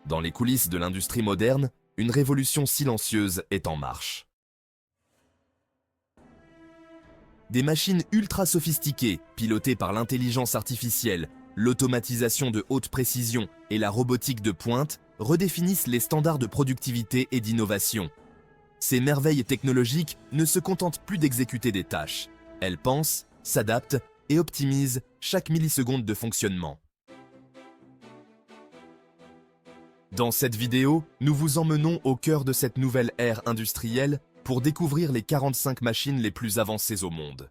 Dans les coulisses de l'industrie moderne, une révolution silencieuse est en marche. Des machines ultra sophistiquées, pilotées par l'intelligence artificielle, l'automatisation de haute précision et la robotique de pointe, redéfinissent les standards de productivité et d'innovation. Ces merveilles technologiques ne se contentent plus d'exécuter des tâches. Elles pensent, s'adaptent et optimisent chaque milliseconde de fonctionnement. Dans cette vidéo, nous vous emmenons au cœur de cette nouvelle ère industrielle pour découvrir les 45 machines les plus avancées au monde.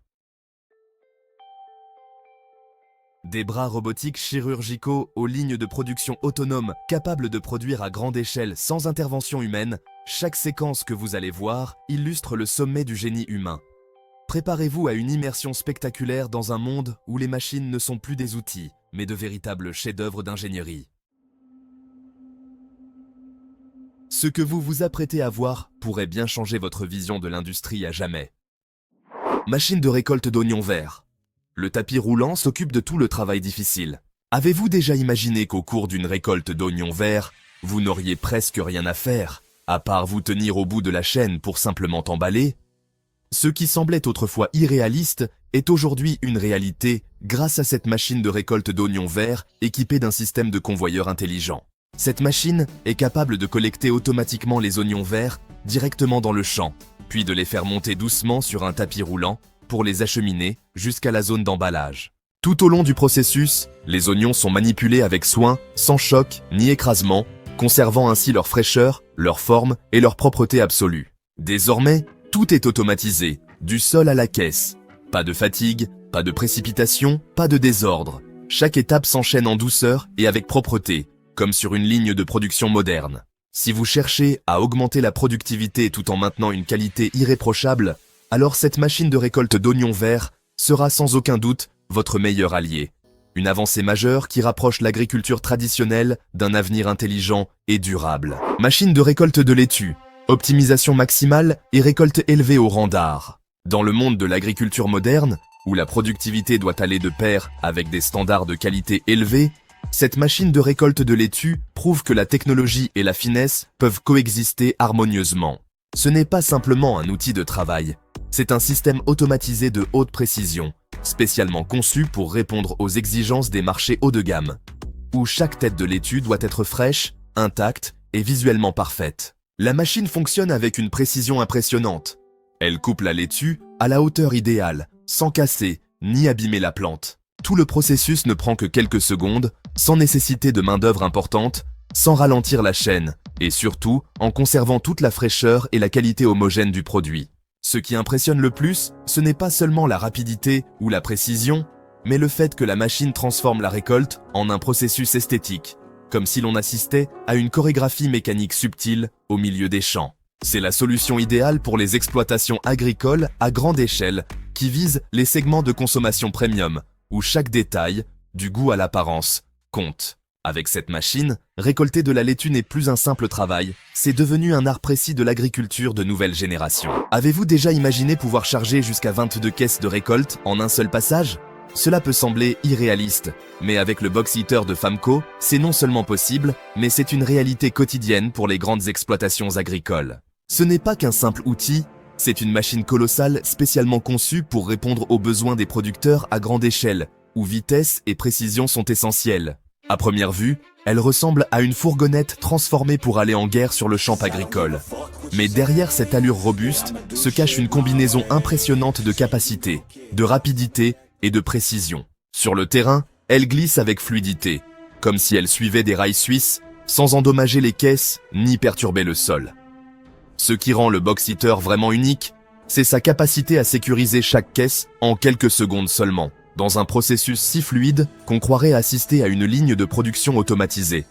Des bras robotiques chirurgicaux aux lignes de production autonomes capables de produire à grande échelle sans intervention humaine, chaque séquence que vous allez voir illustre le sommet du génie humain. Préparez-vous à une immersion spectaculaire dans un monde où les machines ne sont plus des outils, mais de véritables chefs-d'œuvre d'ingénierie. Ce que vous vous apprêtez à voir pourrait bien changer votre vision de l'industrie à jamais. Machine de récolte d'oignons verts. Le tapis roulant s'occupe de tout le travail difficile. Avez-vous déjà imaginé qu'au cours d'une récolte d'oignons verts, vous n'auriez presque rien à faire, à part vous tenir au bout de la chaîne pour simplement emballer? Ce qui semblait autrefois irréaliste est aujourd'hui une réalité grâce à cette machine de récolte d'oignons verts équipée d'un système de convoyeur intelligent. Cette machine est capable de collecter automatiquement les oignons verts directement dans le champ, puis de les faire monter doucement sur un tapis roulant pour les acheminer jusqu'à la zone d'emballage. Tout au long du processus, les oignons sont manipulés avec soin, sans choc ni écrasement, conservant ainsi leur fraîcheur, leur forme et leur propreté absolue. Désormais, tout est automatisé, du sol à la caisse. Pas de fatigue, pas de précipitation, pas de désordre. Chaque étape s'enchaîne en douceur et avec propreté, comme sur une ligne de production moderne. Si vous cherchez à augmenter la productivité tout en maintenant une qualité irréprochable, alors cette machine de récolte d'oignons verts sera sans aucun doute votre meilleur allié. Une avancée majeure qui rapproche l'agriculture traditionnelle d'un avenir intelligent et durable. Machine de récolte de laitue, optimisation maximale et récolte élevée au rang d'art. Dans le monde de l'agriculture moderne, où la productivité doit aller de pair avec des standards de qualité élevés, cette machine de récolte de laitue prouve que la technologie et la finesse peuvent coexister harmonieusement. Ce n'est pas simplement un outil de travail, c'est un système automatisé de haute précision, spécialement conçu pour répondre aux exigences des marchés haut de gamme, où chaque tête de laitue doit être fraîche, intacte et visuellement parfaite. La machine fonctionne avec une précision impressionnante. Elle coupe la laitue à la hauteur idéale, sans casser ni abîmer la plante. Tout le processus ne prend que quelques secondes, sans nécessiter de main-d'œuvre importante, sans ralentir la chaîne, et surtout en conservant toute la fraîcheur et la qualité homogène du produit. Ce qui impressionne le plus, ce n'est pas seulement la rapidité ou la précision, mais le fait que la machine transforme la récolte en un processus esthétique, comme si l'on assistait à une chorégraphie mécanique subtile au milieu des champs. C'est la solution idéale pour les exploitations agricoles à grande échelle qui visent les segments de consommation premium, où chaque détail, du goût à l'apparence, compte. Avec cette machine, récolter de la laitue n'est plus un simple travail, c'est devenu un art précis de l'agriculture de nouvelle génération. Avez-vous déjà imaginé pouvoir charger jusqu'à 22 caisses de récolte en un seul passage? Cela peut sembler irréaliste, mais avec le box heater de Famco, c'est non seulement possible, mais c'est une réalité quotidienne pour les grandes exploitations agricoles. Ce n'est pas qu'un simple outil, c'est une machine colossale spécialement conçue pour répondre aux besoins des producteurs à grande échelle, où vitesse et précision sont essentielles. À première vue, elle ressemble à une fourgonnette transformée pour aller en guerre sur le champ agricole. Mais derrière cette allure robuste se cache une combinaison impressionnante de capacité, de rapidité et de précision. Sur le terrain, elle glisse avec fluidité, comme si elle suivait des rails suisses, sans endommager les caisses ni perturber le sol. Ce qui rend le box heater vraiment unique, c'est sa capacité à sécuriser chaque caisse en quelques secondes seulement, dans un processus si fluide qu'on croirait assister à une ligne de production automatisée.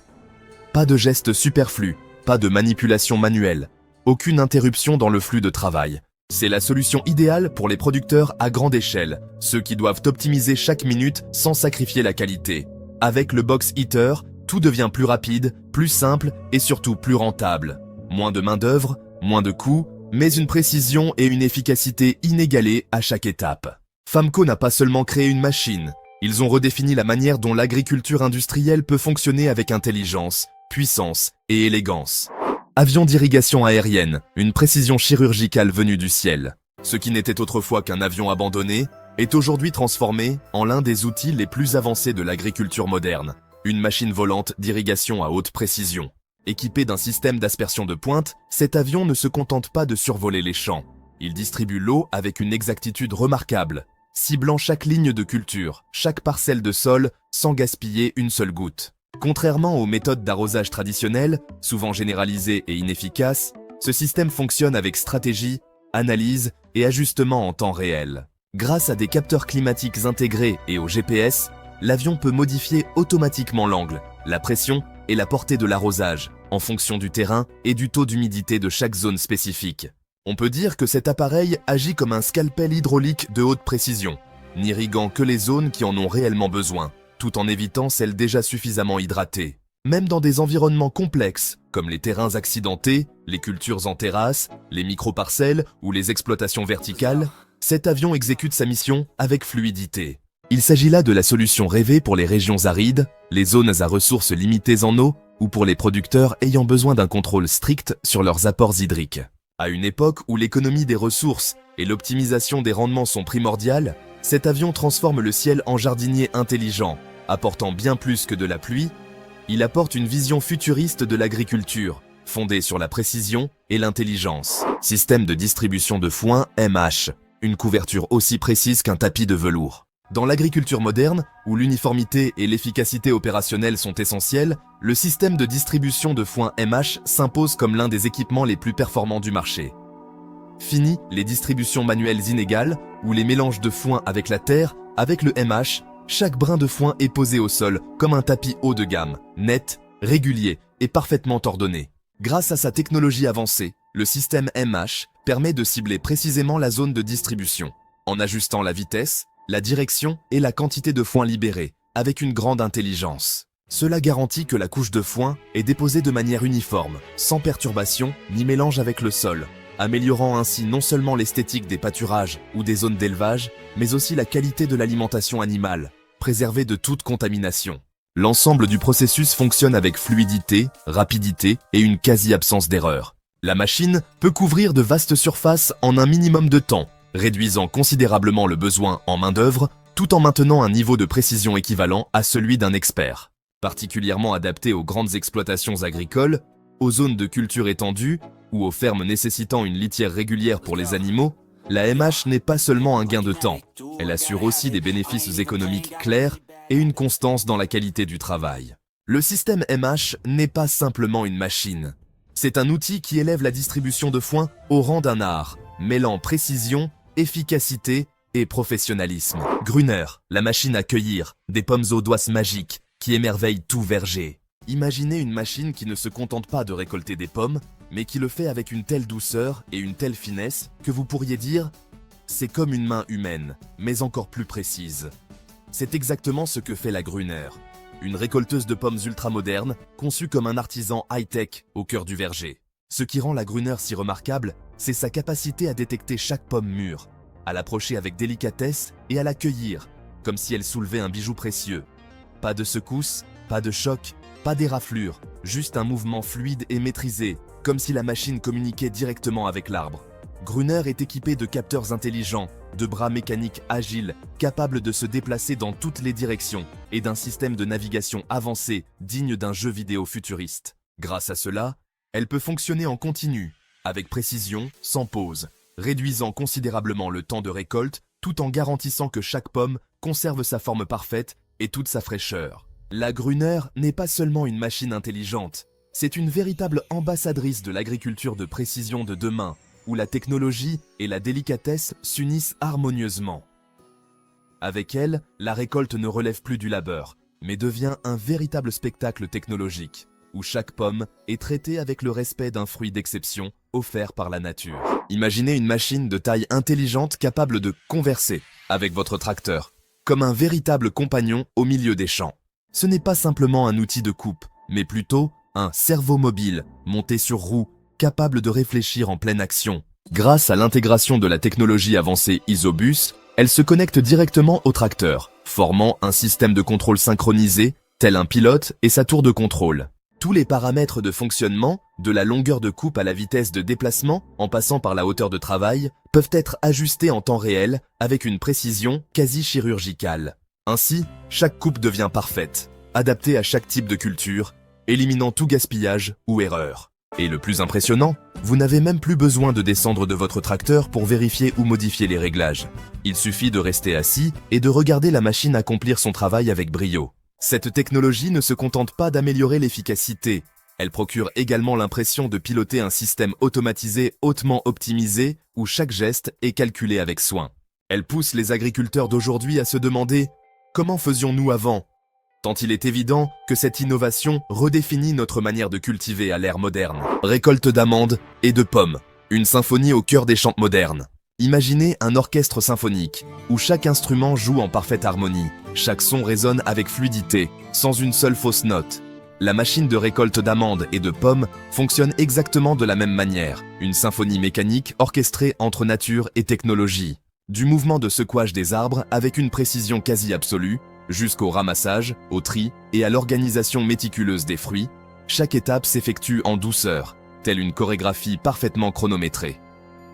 Pas de gestes superflus, pas de manipulation manuelle, aucune interruption dans le flux de travail. C'est la solution idéale pour les producteurs à grande échelle, ceux qui doivent optimiser chaque minute sans sacrifier la qualité. Avec le box heater, tout devient plus rapide, plus simple et surtout plus rentable. Moins de main-d'œuvre, moins de coûts, mais une précision et une efficacité inégalées à chaque étape. Famco n'a pas seulement créé une machine, ils ont redéfini la manière dont l'agriculture industrielle peut fonctionner avec intelligence, puissance et élégance. Avion d'irrigation aérienne, une précision chirurgicale venue du ciel. Ce qui n'était autrefois qu'un avion abandonné est aujourd'hui transformé en l'un des outils les plus avancés de l'agriculture moderne. Une machine volante d'irrigation à haute précision. Équipé d'un système d'aspersion de pointe, cet avion ne se contente pas de survoler les champs. Il distribue l'eau avec une exactitude remarquable, ciblant chaque ligne de culture, chaque parcelle de sol, sans gaspiller une seule goutte. Contrairement aux méthodes d'arrosage traditionnelles, souvent généralisées et inefficaces, ce système fonctionne avec stratégie, analyse et ajustement en temps réel. Grâce à des capteurs climatiques intégrés et au GPS, l'avion peut modifier automatiquement l'angle, la pression et la portée de l'arrosage, en fonction du terrain et du taux d'humidité de chaque zone spécifique. On peut dire que cet appareil agit comme un scalpel hydraulique de haute précision, n'irriguant que les zones qui en ont réellement besoin, tout en évitant celles déjà suffisamment hydratées. Même dans des environnements complexes, comme les terrains accidentés, les cultures en terrasse, les micro-parcelles ou les exploitations verticales, cet avion exécute sa mission avec fluidité. Il s'agit là de la solution rêvée pour les régions arides, les zones à ressources limitées en eau ou pour les producteurs ayant besoin d'un contrôle strict sur leurs apports hydriques. À une époque où l'économie des ressources et l'optimisation des rendements sont primordiales, cet avion transforme le ciel en jardinier intelligent, apportant bien plus que de la pluie. Il apporte une vision futuriste de l'agriculture, fondée sur la précision et l'intelligence. Système de distribution de foin MH, une couverture aussi précise qu'un tapis de velours. Dans l'agriculture moderne, où l'uniformité et l'efficacité opérationnelle sont essentielles, le système de distribution de foin MH s'impose comme l'un des équipements les plus performants du marché. Fini les distributions manuelles inégales, ou les mélanges de foin avec la terre. Avec le MH, chaque brin de foin est posé au sol comme un tapis haut de gamme, net, régulier et parfaitement ordonné. Grâce à sa technologie avancée, le système MH permet de cibler précisément la zone de distribution, en ajustant la vitesse, la direction et la quantité de foin libérée, avec une grande intelligence. Cela garantit que la couche de foin est déposée de manière uniforme, sans perturbation ni mélange avec le sol, améliorant ainsi non seulement l'esthétique des pâturages ou des zones d'élevage, mais aussi la qualité de l'alimentation animale, préservée de toute contamination. L'ensemble du processus fonctionne avec fluidité, rapidité et une quasi-absence d'erreur. La machine peut couvrir de vastes surfaces en un minimum de temps, réduisant considérablement le besoin en main-d'œuvre, tout en maintenant un niveau de précision équivalent à celui d'un expert. Particulièrement adapté aux grandes exploitations agricoles, aux zones de culture étendues ou aux fermes nécessitant une litière régulière pour les animaux, la MH n'est pas seulement un gain de temps, elle assure aussi des bénéfices économiques clairs et une constance dans la qualité du travail. Le système MH n'est pas simplement une machine. C'est un outil qui élève la distribution de foin au rang d'un art, mêlant précision, efficacité et professionnalisme. Gruner, la machine à cueillir, des pommes aux doigts magiques qui émerveillent tout verger. Imaginez une machine qui ne se contente pas de récolter des pommes, mais qui le fait avec une telle douceur et une telle finesse que vous pourriez dire « c'est comme une main humaine, mais encore plus précise ». C'est exactement ce que fait la Gruner, une récolteuse de pommes ultramoderne conçue comme un artisan high-tech au cœur du verger. Ce qui rend la Gruner si remarquable, c'est sa capacité à détecter chaque pomme mûre, à l'approcher avec délicatesse et à la cueillir, comme si elle soulevait un bijou précieux. Pas de secousse, pas de choc, pas d'éraflure, juste un mouvement fluide et maîtrisé, comme si la machine communiquait directement avec l'arbre. Gruner est équipé de capteurs intelligents, de bras mécaniques agiles, capables de se déplacer dans toutes les directions, et d'un système de navigation avancé, digne d'un jeu vidéo futuriste. Grâce à cela, elle peut fonctionner en continu, avec précision, sans pause, réduisant considérablement le temps de récolte, tout en garantissant que chaque pomme conserve sa forme parfaite et toute sa fraîcheur. La Gruner n'est pas seulement une machine intelligente, c'est une véritable ambassadrice de l'agriculture de précision de demain, où la technologie et la délicatesse s'unissent harmonieusement. Avec elle, la récolte ne relève plus du labeur, mais devient un véritable spectacle technologique, où chaque pomme est traitée avec le respect d'un fruit d'exception offert par la nature. Imaginez une machine de taille intelligente capable de converser avec votre tracteur, comme un véritable compagnon au milieu des champs. Ce n'est pas simplement un outil de coupe, mais plutôt un cerveau mobile, monté sur roues, capable de réfléchir en pleine action. Grâce à l'intégration de la technologie avancée Isobus, elle se connecte directement au tracteur, formant un système de contrôle synchronisé, tel un pilote et sa tour de contrôle. Tous les paramètres de fonctionnement, de la longueur de coupe à la vitesse de déplacement, en passant par la hauteur de travail, peuvent être ajustés en temps réel avec une précision quasi chirurgicale. Ainsi, chaque coupe devient parfaite, adaptée à chaque type de culture, éliminant tout gaspillage ou erreur. Et le plus impressionnant, vous n'avez même plus besoin de descendre de votre tracteur pour vérifier ou modifier les réglages. Il suffit de rester assis et de regarder la machine accomplir son travail avec brio. Cette technologie ne se contente pas d'améliorer l'efficacité, elle procure également l'impression de piloter un système automatisé hautement optimisé où chaque geste est calculé avec soin. Elle pousse les agriculteurs d'aujourd'hui à se demander « Comment faisions-nous avant ?» Tant il est évident que cette innovation redéfinit notre manière de cultiver à l'ère moderne. Récolte d'amandes et de pommes, une symphonie au cœur des champs modernes. Imaginez un orchestre symphonique, où chaque instrument joue en parfaite harmonie, chaque son résonne avec fluidité, sans une seule fausse note. La machine de récolte d'amandes et de pommes fonctionne exactement de la même manière, une symphonie mécanique orchestrée entre nature et technologie. Du mouvement de secouage des arbres avec une précision quasi absolue, jusqu'au ramassage, au tri et à l'organisation méticuleuse des fruits, chaque étape s'effectue en douceur, telle une chorégraphie parfaitement chronométrée.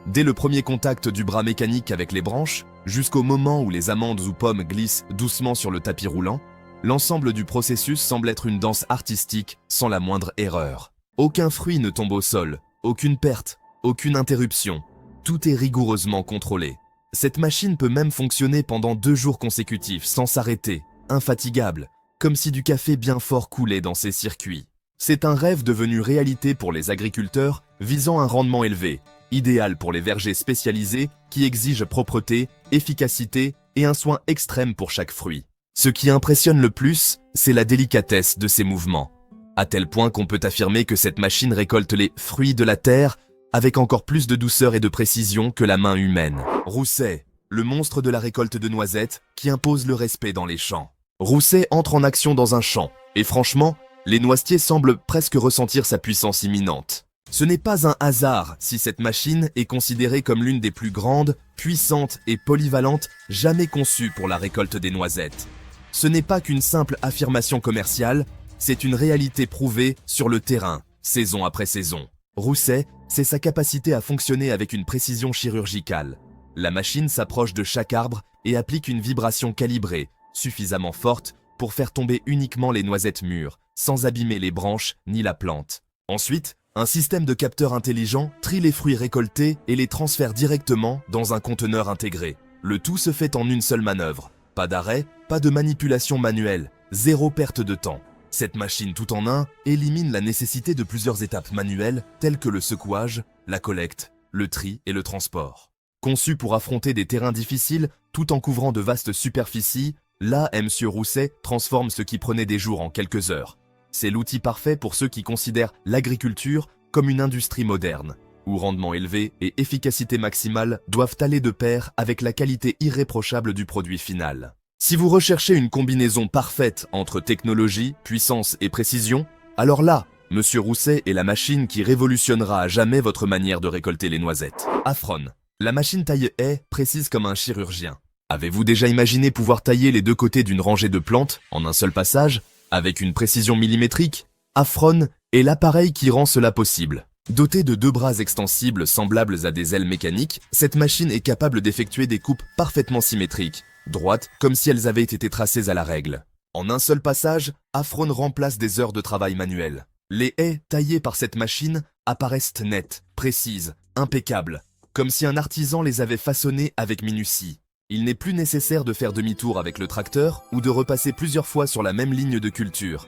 Dès le premier contact du bras mécanique avec les branches, jusqu'au moment où les amandes ou pommes glissent doucement sur le tapis roulant, l'ensemble du processus semble être une danse artistique sans la moindre erreur. Aucun fruit ne tombe au sol, aucune perte, aucune interruption. Tout est rigoureusement contrôlé. Cette machine peut même fonctionner pendant 2 jours consécutifs sans s'arrêter, infatigable, comme si du café bien fort coulait dans ses circuits. C'est un rêve devenu réalité pour les agriculteurs visant un rendement élevé, idéal pour les vergers spécialisés qui exigent propreté, efficacité et un soin extrême pour chaque fruit. Ce qui impressionne le plus, c'est la délicatesse de ses mouvements, à tel point qu'on peut affirmer que cette machine récolte les fruits de la terre avec encore plus de douceur et de précision que la main humaine. Rousset, le monstre de la récolte de noisettes qui impose le respect dans les champs. Rousset entre en action dans un champ, et franchement, les noisetiers semblent presque ressentir sa puissance imminente. Ce n'est pas un hasard si cette machine est considérée comme l'une des plus grandes, puissantes et polyvalentes jamais conçues pour la récolte des noisettes. Ce n'est pas qu'une simple affirmation commerciale, c'est une réalité prouvée sur le terrain, saison après saison. Rousset, c'est sa capacité à fonctionner avec une précision chirurgicale. La machine s'approche de chaque arbre et applique une vibration calibrée, suffisamment forte pour faire tomber uniquement les noisettes mûres, sans abîmer les branches ni la plante. Ensuite, un système de capteurs intelligents trie les fruits récoltés et les transfère directement dans un conteneur intégré. Le tout se fait en une seule manœuvre. Pas d'arrêt, pas de manipulation manuelle, zéro perte de temps. Cette machine tout en un élimine la nécessité de plusieurs étapes manuelles telles que le secouage, la collecte, le tri et le transport. Conçue pour affronter des terrains difficiles tout en couvrant de vastes superficies, là, M. Rousset transforme ce qui prenait des jours en quelques heures. C'est l'outil parfait pour ceux qui considèrent l'agriculture comme une industrie moderne, où rendement élevé et efficacité maximale doivent aller de pair avec la qualité irréprochable du produit final. Si vous recherchez une combinaison parfaite entre technologie, puissance et précision, alors là, M. Rousset est la machine qui révolutionnera à jamais votre manière de récolter les noisettes. Afron, la machine taille-haie précise comme un chirurgien. Avez-vous déjà imaginé pouvoir tailler les 2 côtés d'une rangée de plantes en un seul passage, avec une précision millimétrique? Afron est l'appareil qui rend cela possible. Dotée de 2 bras extensibles semblables à des ailes mécaniques, cette machine est capable d'effectuer des coupes parfaitement symétriques, droites comme si elles avaient été tracées à la règle. En un seul passage, Afron remplace des heures de travail manuel. Les haies taillées par cette machine apparaissent nettes, précises, impeccables, comme si un artisan les avait façonnées avec minutie. Il n'est plus nécessaire de faire demi-tour avec le tracteur ou de repasser plusieurs fois sur la même ligne de culture.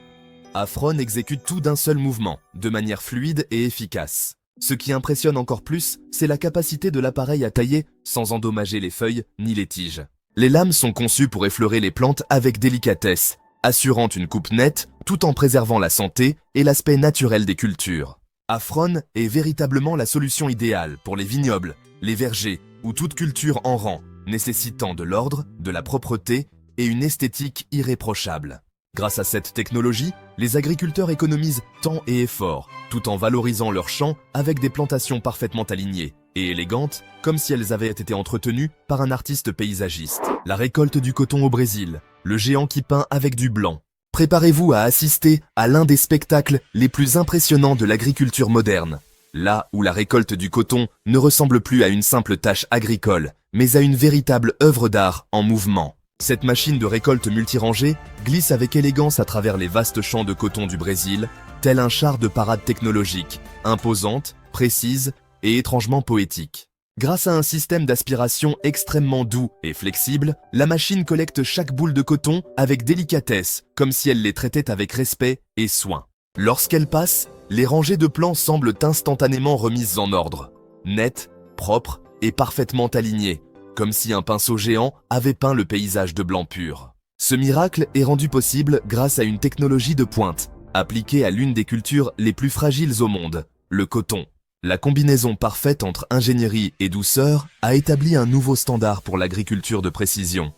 Afron exécute tout d'un seul mouvement, de manière fluide et efficace. Ce qui impressionne encore plus, c'est la capacité de l'appareil à tailler sans endommager les feuilles ni les tiges. Les lames sont conçues pour effleurer les plantes avec délicatesse, assurant une coupe nette tout en préservant la santé et l'aspect naturel des cultures. Afron est véritablement la solution idéale pour les vignobles, les vergers ou toute culture en rang, nécessitant de l'ordre, de la propreté et une esthétique irréprochable. Grâce à cette technologie, les agriculteurs économisent temps et effort, tout en valorisant leurs champs avec des plantations parfaitement alignées et élégantes, comme si elles avaient été entretenues par un artiste paysagiste. La récolte du coton au Brésil, le géant qui peint avec du blanc. Préparez-vous à assister à l'un des spectacles les plus impressionnants de l'agriculture moderne. Là où la récolte du coton ne ressemble plus à une simple tâche agricole, mais à une véritable œuvre d'art en mouvement. Cette machine de récolte multirangée glisse avec élégance à travers les vastes champs de coton du Brésil, tel un char de parade technologique, imposante, précise et étrangement poétique. Grâce à un système d'aspiration extrêmement doux et flexible, la machine collecte chaque boule de coton avec délicatesse, comme si elle les traitait avec respect et soin. Lorsqu'elle passe, les rangées de plants semblent instantanément remises en ordre, nettes, propres et parfaitement alignées, comme si un pinceau géant avait peint le paysage de blanc pur. Ce miracle est rendu possible grâce à une technologie de pointe, appliquée à l'une des cultures les plus fragiles au monde, le coton. La combinaison parfaite entre ingénierie et douceur a établi un nouveau standard pour l'agriculture de précision.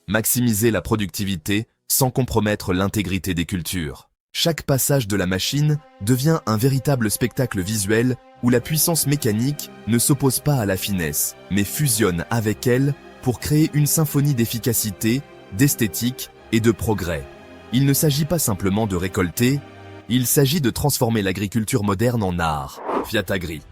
Maximiser la productivité sans compromettre l'intégrité des cultures. Chaque passage de la machine devient un véritable spectacle visuel où la puissance mécanique ne s'oppose pas à la finesse, mais fusionne avec elle pour créer une symphonie d'efficacité, d'esthétique et de progrès. Il ne s'agit pas simplement de récolter, il s'agit de transformer l'agriculture moderne en art. Fiat Agri.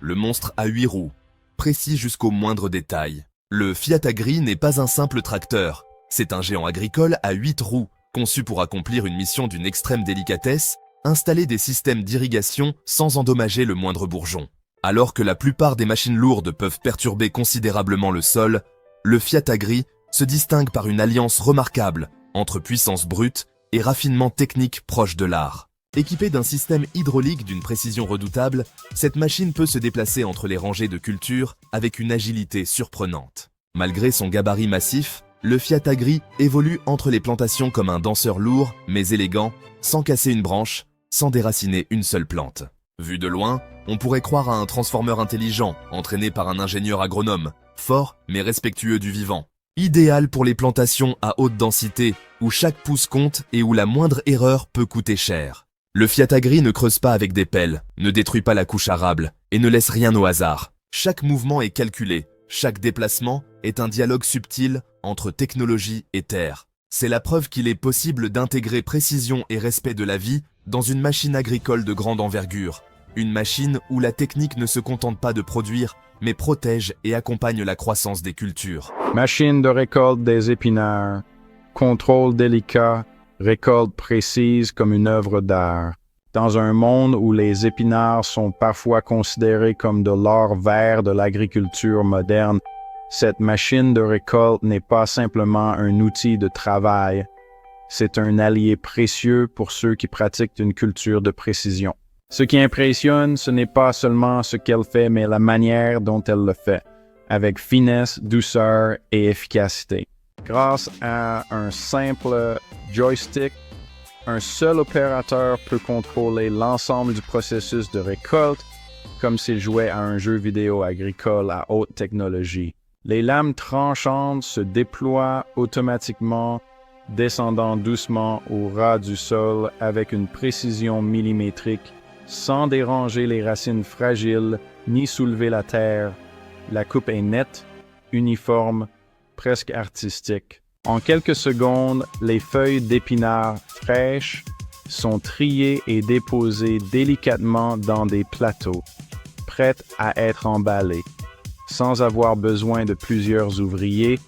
Le monstre à 8 roues, précis jusqu'au moindre détail. Le Fiat Agri n'est pas un simple tracteur, c'est un géant agricole à 8 roues, conçu pour accomplir une mission d'une extrême délicatesse, installer des systèmes d'irrigation sans endommager le moindre bourgeon. Alors que la plupart des machines lourdes peuvent perturber considérablement le sol, le Fiat Agri se distingue par une alliance remarquable entre puissance brute et raffinement technique proche de l'art. Équipée d'un système hydraulique d'une précision redoutable, cette machine peut se déplacer entre les rangées de cultures avec une agilité surprenante. Malgré son gabarit massif, le Fiat Agri évolue entre les plantations comme un danseur lourd mais élégant, sans casser une branche, sans déraciner une seule plante. Vu de loin, on pourrait croire à un transformeur intelligent, entraîné par un ingénieur agronome, fort mais respectueux du vivant. Idéal pour les plantations à haute densité, où chaque pouce compte et où la moindre erreur peut coûter cher. Le Fiat Agri ne creuse pas avec des pelles, ne détruit pas la couche arable et ne laisse rien au hasard. Chaque mouvement est calculé, chaque déplacement est un dialogue subtil entre technologie et terre. C'est la preuve qu'il est possible d'intégrer précision et respect de la vie dans une machine agricole de grande envergure. Une machine où la technique ne se contente pas de produire, mais protège et accompagne la croissance des cultures. Machine de récolte des épinards, contrôle délicat, récolte précise comme une œuvre d'art. Dans un monde où les épinards sont parfois considérés comme de l'or vert de l'agriculture moderne, cette machine de récolte n'est pas simplement un outil de travail, c'est un allié précieux pour ceux qui pratiquent une culture de précision. Ce qui impressionne, ce n'est pas seulement ce qu'elle fait, mais la manière dont elle le fait, avec finesse, douceur et efficacité. Grâce à un simple joystick, un seul opérateur peut contrôler l'ensemble du processus de récolte, comme s'il jouait à un jeu vidéo agricole à haute technologie. Les lames tranchantes se déploient automatiquement, descendant doucement au ras du sol avec une précision millimétrique, sans déranger les racines fragiles ni soulever la terre. La coupe est nette, uniforme, presque artistique. En quelques secondes, les feuilles d'épinards fraîches sont triées et déposées délicatement dans des plateaux, prêtes à être emballées, sans avoir besoin de plusieurs ouvriers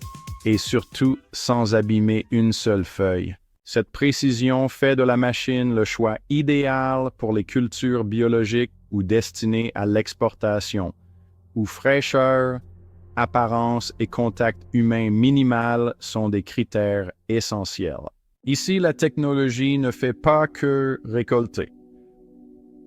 et surtout sans abîmer une seule feuille. Cette précision fait de la machine le choix idéal pour les cultures biologiques ou destinées à l'exportation, où fraîcheur, apparence et contact humain minimal sont des critères essentiels. Ici, la technologie ne fait pas que récolter.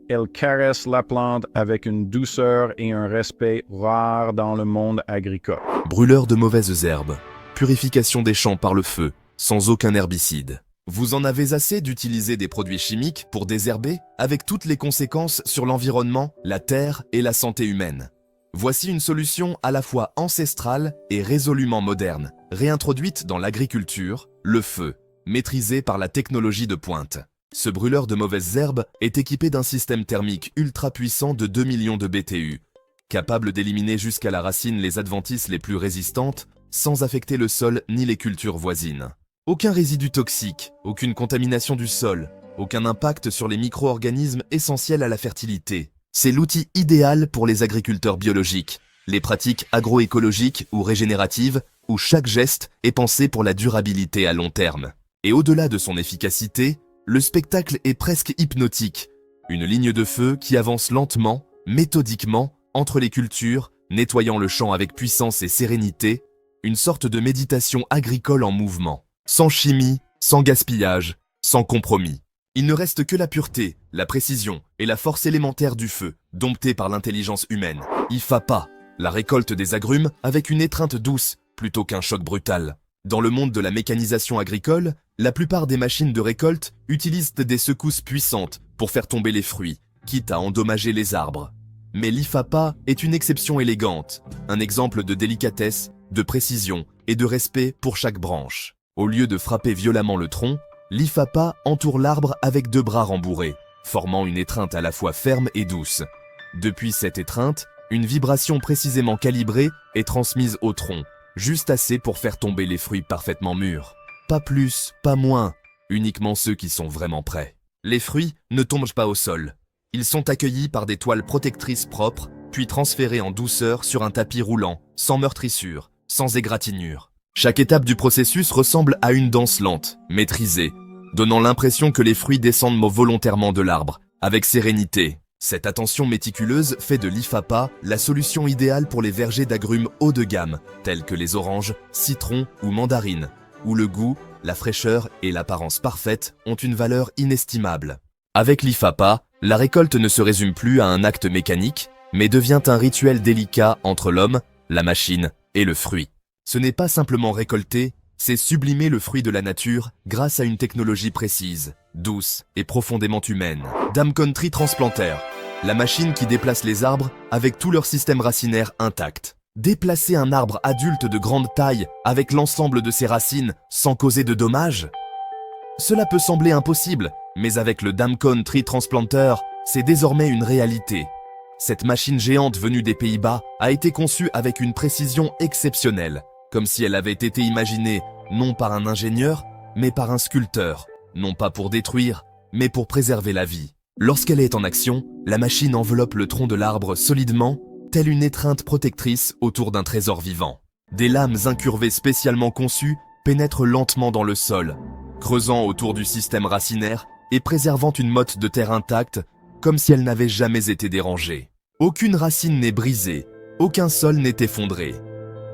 Elle caresse la plante avec une douceur et un respect rares dans le monde agricole. Brûleur de mauvaises herbes, purification des champs par le feu, sans aucun herbicide. Vous en avez assez d'utiliser des produits chimiques pour désherber, avec toutes les conséquences sur l'environnement, la terre et la santé humaine. Voici une solution à la fois ancestrale et résolument moderne, réintroduite dans l'agriculture, le feu, maîtrisé par la technologie de pointe. Ce brûleur de mauvaises herbes est équipé d'un système thermique ultra puissant de 2 millions de BTU, capable d'éliminer jusqu'à la racine les adventices les plus résistantes, sans affecter le sol ni les cultures voisines. Aucun résidu toxique, aucune contamination du sol, aucun impact sur les micro-organismes essentiels à la fertilité. C'est l'outil idéal pour les agriculteurs biologiques, les pratiques agroécologiques ou régénératives, où chaque geste est pensé pour la durabilité à long terme. Et au-delà de son efficacité, le spectacle est presque hypnotique. Une ligne de feu qui avance lentement, méthodiquement, entre les cultures, nettoyant le champ avec puissance et sérénité, une sorte de méditation agricole en mouvement. Sans chimie, sans gaspillage, sans compromis. Il ne reste que la pureté, la précision et la force élémentaire du feu, domptée par l'intelligence humaine. IFAPA, la récolte des agrumes avec une étreinte douce plutôt qu'un choc brutal. Dans le monde de la mécanisation agricole, la plupart des machines de récolte utilisent des secousses puissantes pour faire tomber les fruits, quitte à endommager les arbres. Mais l'IFAPA est une exception élégante, un exemple de délicatesse, de précision et de respect pour chaque branche. Au lieu de frapper violemment le tronc, l'IFAPA entoure l'arbre avec 2 bras rembourrés, formant une étreinte à la fois ferme et douce. Depuis cette étreinte, une vibration précisément calibrée est transmise au tronc, juste assez pour faire tomber les fruits parfaitement mûrs. Pas plus, pas moins, uniquement ceux qui sont vraiment prêts. Les fruits ne tombent pas au sol. Ils sont accueillis par des toiles protectrices propres, puis transférés en douceur sur un tapis roulant, sans meurtrissure, sans égratignure. Chaque étape du processus ressemble à une danse lente, maîtrisée, donnant l'impression que les fruits descendent volontairement de l'arbre, avec sérénité. Cette attention méticuleuse fait de l'IFAPA la solution idéale pour les vergers d'agrumes haut de gamme, tels que les oranges, citrons ou mandarines, où le goût, la fraîcheur et l'apparence parfaite ont une valeur inestimable. Avec l'IFAPA, la récolte ne se résume plus à un acte mécanique, mais devient un rituel délicat entre l'homme, la machine et le fruit. Ce n'est pas simplement récolter, c'est sublimer le fruit de la nature grâce à une technologie précise, douce et profondément humaine. Damcon Tree Transplanter, la machine qui déplace les arbres avec tout leur système racinaire intact. Déplacer un arbre adulte de grande taille avec l'ensemble de ses racines sans causer de dommages? Cela peut sembler impossible, mais avec le Damcon Tree Transplanter, c'est désormais une réalité. Cette machine géante venue des Pays-Bas a été conçue avec une précision exceptionnelle, comme si elle avait été imaginée non par un ingénieur, mais par un sculpteur, non pas pour détruire, mais pour préserver la vie. Lorsqu'elle est en action, la machine enveloppe le tronc de l'arbre solidement, telle une étreinte protectrice autour d'un trésor vivant. Des lames incurvées spécialement conçues pénètrent lentement dans le sol, creusant autour du système racinaire et préservant une motte de terre intacte, comme si elle n'avait jamais été dérangée. Aucune racine n'est brisée, aucun sol n'est effondré.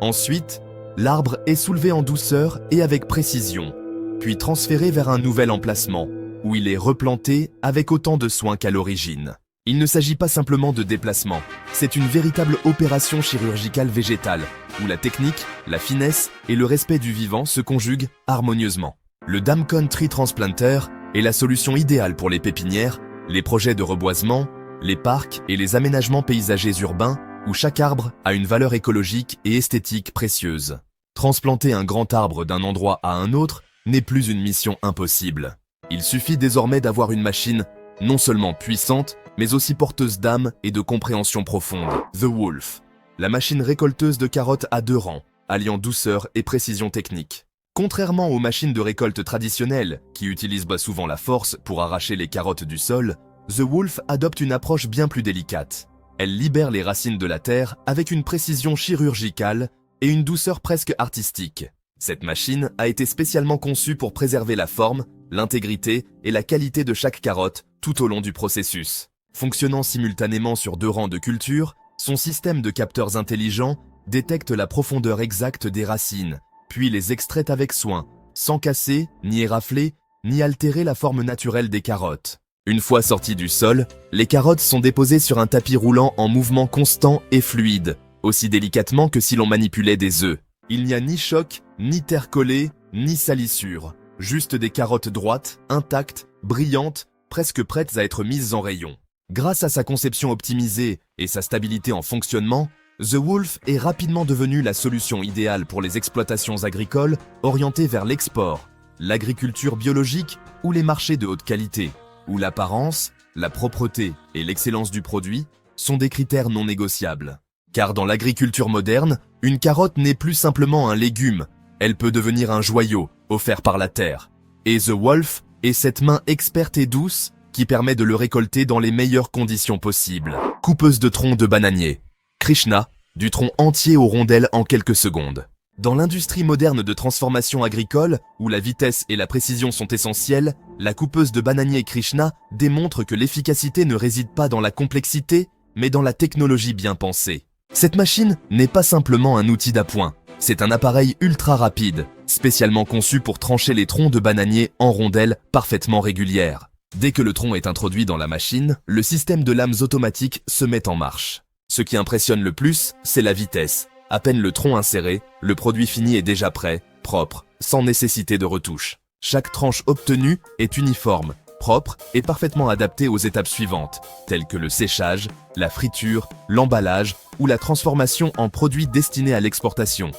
Ensuite, l'arbre est soulevé en douceur et avec précision, puis transféré vers un nouvel emplacement, où il est replanté avec autant de soin qu'à l'origine. Il ne s'agit pas simplement de déplacement, c'est une véritable opération chirurgicale végétale, où la technique, la finesse et le respect du vivant se conjuguent harmonieusement. Le Damcon Tree Transplanter est la solution idéale pour les pépinières, les projets de reboisement, les parcs et les aménagements paysagers urbains, où chaque arbre a une valeur écologique et esthétique précieuse. Transplanter un grand arbre d'un endroit à un autre n'est plus une mission impossible. Il suffit désormais d'avoir une machine non seulement puissante, mais aussi porteuse d'âme et de compréhension profonde. The Wolf, la machine récolteuse de carottes à 2 rangs, alliant douceur et précision technique. Contrairement aux machines de récolte traditionnelles, qui utilisent souvent la force pour arracher les carottes du sol, The Wolf adopte une approche bien plus délicate. Elle libère les racines de la terre avec une précision chirurgicale et une douceur presque artistique. Cette machine a été spécialement conçue pour préserver la forme, l'intégrité et la qualité de chaque carotte tout au long du processus. Fonctionnant simultanément sur 2 rangs de culture, son système de capteurs intelligents détecte la profondeur exacte des racines, puis les extraite avec soin, sans casser, ni érafler, ni altérer la forme naturelle des carottes. Une fois sorties du sol, les carottes sont déposées sur un tapis roulant en mouvement constant et fluide, aussi délicatement que si l'on manipulait des œufs. Il n'y a ni choc, ni terre collée, ni salissure. Juste des carottes droites, intactes, brillantes, presque prêtes à être mises en rayon. Grâce à sa conception optimisée et sa stabilité en fonctionnement, The Wolf est rapidement devenu la solution idéale pour les exploitations agricoles orientées vers l'export, l'agriculture biologique ou les marchés de haute qualité, où l'apparence, la propreté et l'excellence du produit sont des critères non négociables. Car dans l'agriculture moderne, une carotte n'est plus simplement un légume, elle peut devenir un joyau, offert par la terre. Et The Wolf est cette main experte et douce qui permet de le récolter dans les meilleures conditions possibles. Coupeuse de troncs de bananier. Krishna, du tronc entier aux rondelles en quelques secondes. Dans l'industrie moderne de transformation agricole, où la vitesse et la précision sont essentielles, la coupeuse de bananier Krishna démontre que l'efficacité ne réside pas dans la complexité, mais dans la technologie bien pensée. Cette machine n'est pas simplement un outil d'appoint, c'est un appareil ultra rapide, spécialement conçu pour trancher les troncs de bananier en rondelles parfaitement régulières. Dès que le tronc est introduit dans la machine, le système de lames automatiques se met en marche. Ce qui impressionne le plus, c'est la vitesse. À peine le tronc inséré, le produit fini est déjà prêt, propre, sans nécessité de retouche. Chaque tranche obtenue est uniforme, propre et parfaitement adaptée aux étapes suivantes, telles que le séchage, la friture, l'emballage ou la transformation en produits destinés à l'exportation.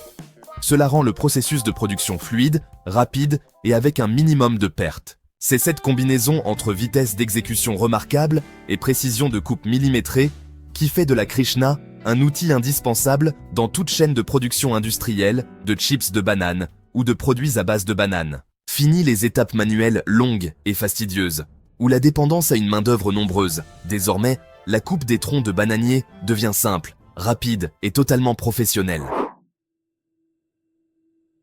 Cela rend le processus de production fluide, rapide et avec un minimum de pertes. C'est cette combinaison entre vitesse d'exécution remarquable et précision de coupe millimétrée qui fait de la Krishna un outil indispensable dans toute chaîne de production industrielle, de chips de banane ou de produits à base de banane. Fini les étapes manuelles longues et fastidieuses, ou la dépendance à une main-d'œuvre nombreuse. Désormais, la coupe des troncs de bananier devient simple, rapide et totalement professionnelle.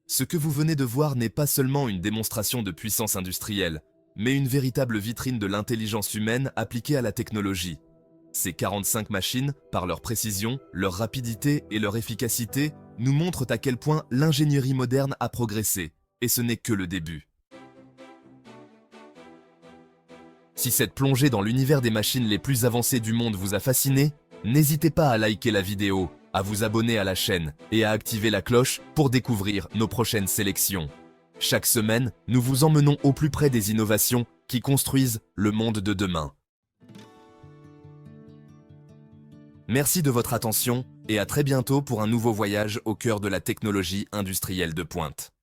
Ce que vous venez de voir n'est pas seulement une démonstration de puissance industrielle, mais une véritable vitrine de l'intelligence humaine appliquée à la technologie. Ces 45 machines, par leur précision, leur rapidité et leur efficacité, nous montrent à quel point l'ingénierie moderne a progressé, et ce n'est que le début. Si cette plongée dans l'univers des machines les plus avancées du monde vous a fasciné, n'hésitez pas à liker la vidéo, à vous abonner à la chaîne et à activer la cloche pour découvrir nos prochaines sélections. Chaque semaine, nous vous emmenons au plus près des innovations qui construisent le monde de demain. Merci de votre attention et à très bientôt pour un nouveau voyage au cœur de la technologie industrielle de pointe.